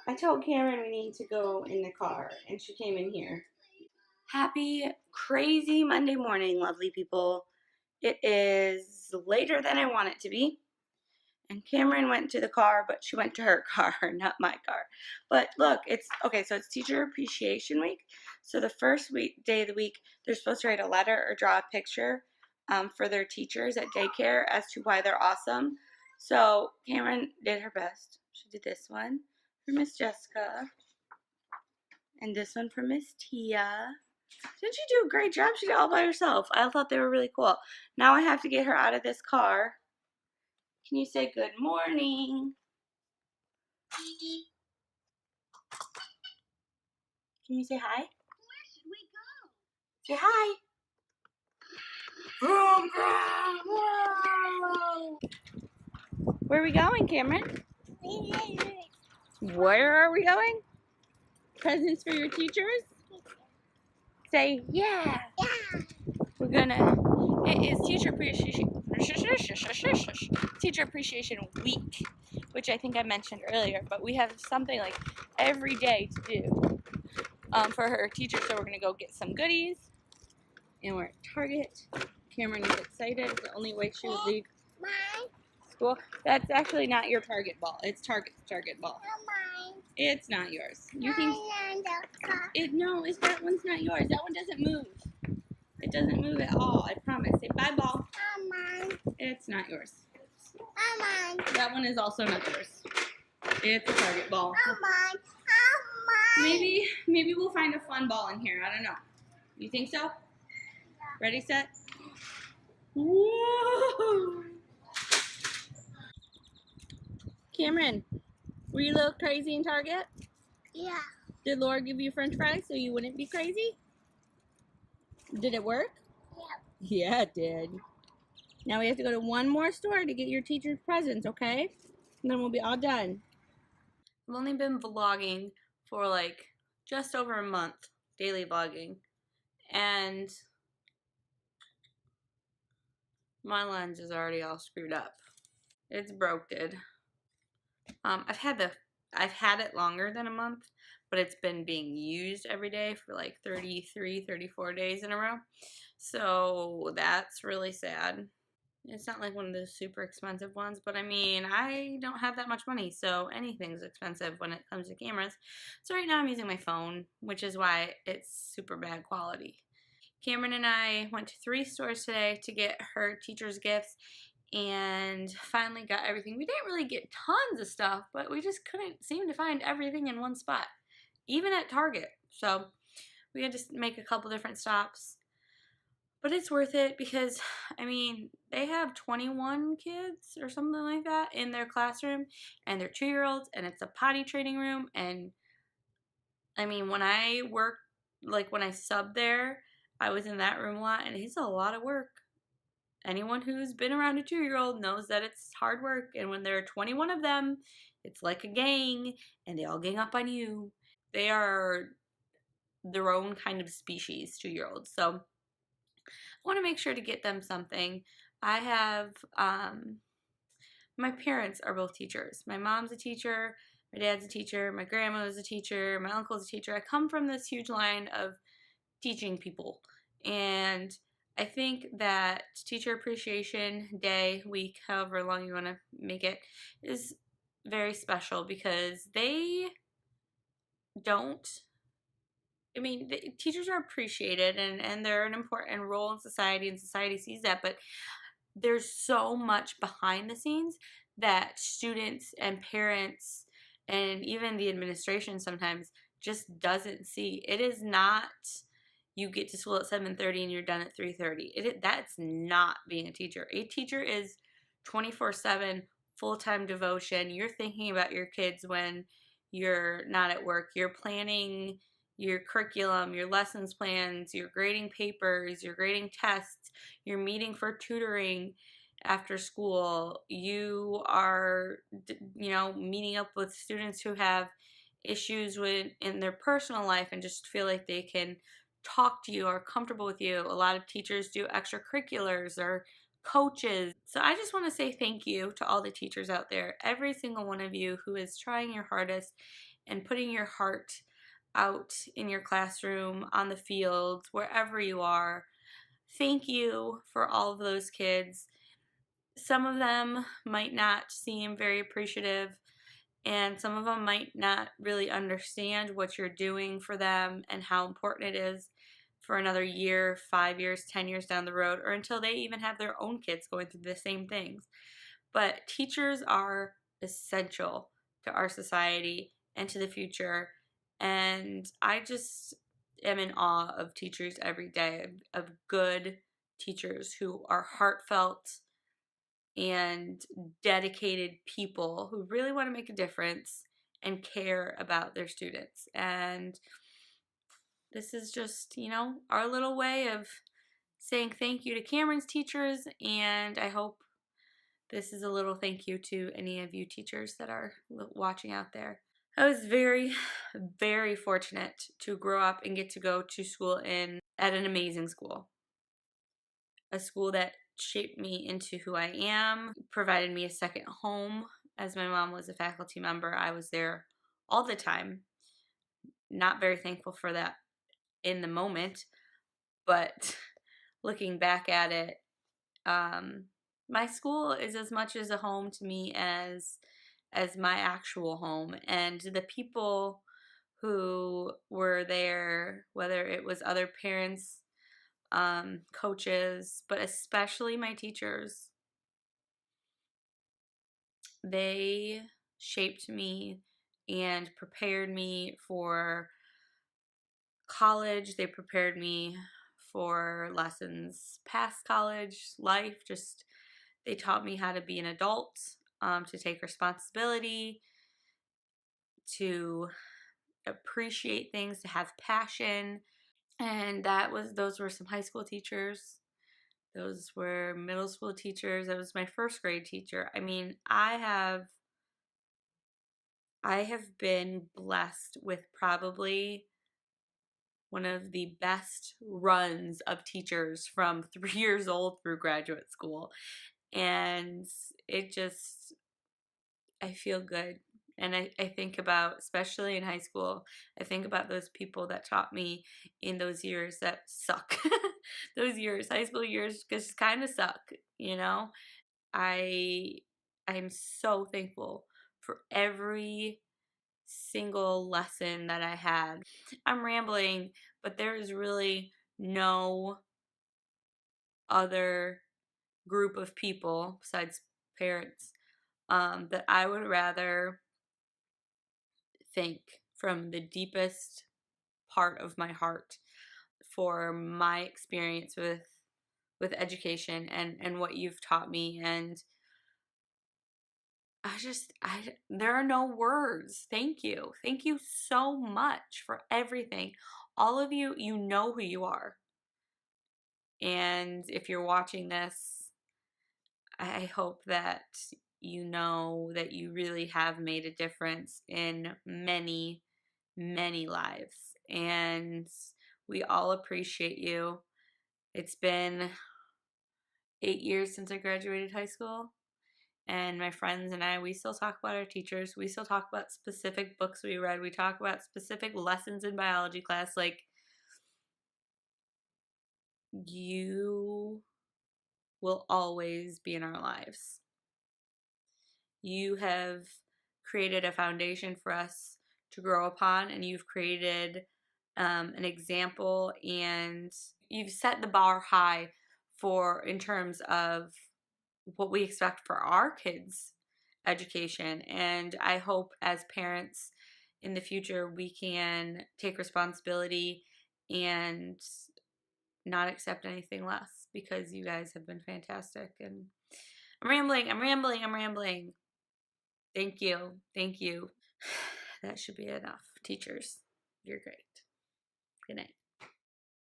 I told Cameron we need to go in the car, and she came in here. Happy, crazy Monday morning, lovely people. It is later than I want it to be. And Cameron went to the car, but she went to her car, not my car. But look, it's okay. So it's Teacher Appreciation Week. So the first day of the week, they're supposed to write a letter or draw a picture for their teachers at daycare as to why they're awesome. So Cameron did her best. She did this one for Miss Jessica, and this one for Miss Tia. Didn't she do a great job? She did it all by herself. I thought they were really cool. Now I have to get her out of this car. Can you say good morning? Can you say hi? Where should we go? Say hi. Vroom, vroom, where are we going, Cameron? Where are we going? Presents for your teachers? Say yeah. Yeah. We're gonna. It is Teacher Appreciation Week, which I think I mentioned earlier. But we have something like every day to do for her teachers. So we're gonna go get some goodies, and we're at Target. Cameron is excited. It's the only way she would leave school. That's actually not your Target ball. It's Target ball. Mine. It's not yours. You think it? No, that one's not yours. That one doesn't move. It doesn't move at all. I promise. Say bye, ball. Mine. It's not yours. Mine. That one is also not yours. It's a Target ball. Mine. Maybe we'll find a fun ball in here. I don't know. You think so? Ready, set? Whoa! Cameron, were you a little crazy in Target? Yeah. Did Laura give you French fries so you wouldn't be crazy? Did it work? Yeah. Yeah, it did. Now we have to go to one more store to get your teacher's presents, okay? And then we'll be all done. I've only been vlogging for like just over a month, daily vlogging, and my lens is already all screwed up. It's broken. I've had it longer than a month, but it's been being used every day for like 33, 34 days in a row. So that's really sad. It's not like one of those super expensive ones, but I mean, I don't have that much money, so anything's expensive when it comes to cameras. So right now I'm using my phone, which is why it's super bad quality. Cameron and I went to 3 stores today to get her teacher's gifts and finally got everything. We didn't really get tons of stuff, but we just couldn't seem to find everything in one spot, even at Target. So we had to make a couple different stops. But it's worth it because, I mean, they have 21 kids or something like that in their classroom, and they're 2-year-olds, and it's a potty training room. And I mean, when I worked, like when I subbed there, I was in that room a lot, and it's a lot of work. Anyone who's been around a 2-year-old knows that it's hard work, and when there are 21 of them, it's like a gang, and they all gang up on you. They are their own kind of species, 2-year-olds. So I want to make sure to get them something. I have, my parents are both teachers. My mom's a teacher, my dad's a teacher, my grandma is a teacher, my uncle's a teacher. I come from this huge line of teaching people. And I think that Teacher Appreciation Day, week, however long you want to make it, is very special because they don't, I mean, the teachers are appreciated and they're an important role in society, and society sees that, but there's so much behind the scenes that students and parents and even the administration sometimes just doesn't see. It is not you get to school at 7:30 and you're done at 3:30. That's not being a teacher. A teacher is 24/7 full-time devotion. You're thinking about your kids when you're not at work. You're planning your curriculum, your lessons plans, you're grading papers, you're grading tests, you're meeting for tutoring after school. You are, meeting up with students who have issues in their personal life and just feel like they can talk to you or comfortable with you. A lot of teachers do extracurriculars or coaches. So I just want to say thank you to all the teachers out there, every single one of you who is trying your hardest and putting your heart out in your classroom, on the field, wherever you are. Thank you for all of those kids. Some of them might not seem very appreciative, and some of them might not really understand what you're doing for them and how important it is for another year, 5 years, 10 years down the road, or until they even have their own kids going through the same things. But teachers are essential to our society and to the future. And I just am in awe of teachers every day, of good teachers who are heartfelt and dedicated people who really want to make a difference and care about their students. And this is just, our little way of saying thank you to Cameron's teachers. And I hope this is a little thank you to any of you teachers that are watching out there. I was very, very fortunate to grow up and get to go to school at an amazing school. A school that shaped me into who I am, provided me a second home. As my mom was a faculty member, I was there all the time. Not very thankful for that in the moment, but looking back at it, my school is as much as a home to me as my actual home. And the people who were there, whether it was other parents, coaches, but especially my teachers, they shaped me and prepared me for college. They prepared me for lessons past college life. Just they taught me how to be an adult, to take responsibility, to appreciate things, to have passion. And those were some high school teachers. Those were middle school teachers. That was my first grade teacher. I mean, I have been blessed with probably one of the best runs of teachers from 3 years old through graduate school. And it just, I feel good. And I think about, especially in high school, I think about those people that taught me in those years that suck. Those years, high school years, just kind of suck. I I'm so thankful for every single lesson that I had. I'm rambling, but there is really no other group of people besides parents, that I would rather thank from the deepest part of my heart for my experience with education and what you've taught me. And I there are no words. Thank you. Thank you so much for everything. All of you, you know who you are. And if you're watching this, I hope that you know that you really have made a difference in many, many lives. And we all appreciate you. It's been 8 years since I graduated high school. And my friends and I, we still talk about our teachers. We still talk about specific books we read. We talk about specific lessons in biology class. Like, you will always be in our lives. You have created a foundation for us to grow upon, and you've created an example, and you've set the bar high in terms of what we expect for our kids' education. And I hope as parents in the future we can take responsibility and not accept anything less, because you guys have been fantastic. And I'm rambling. Thank you. Thank you. That should be enough. Teachers, you're great. Good night.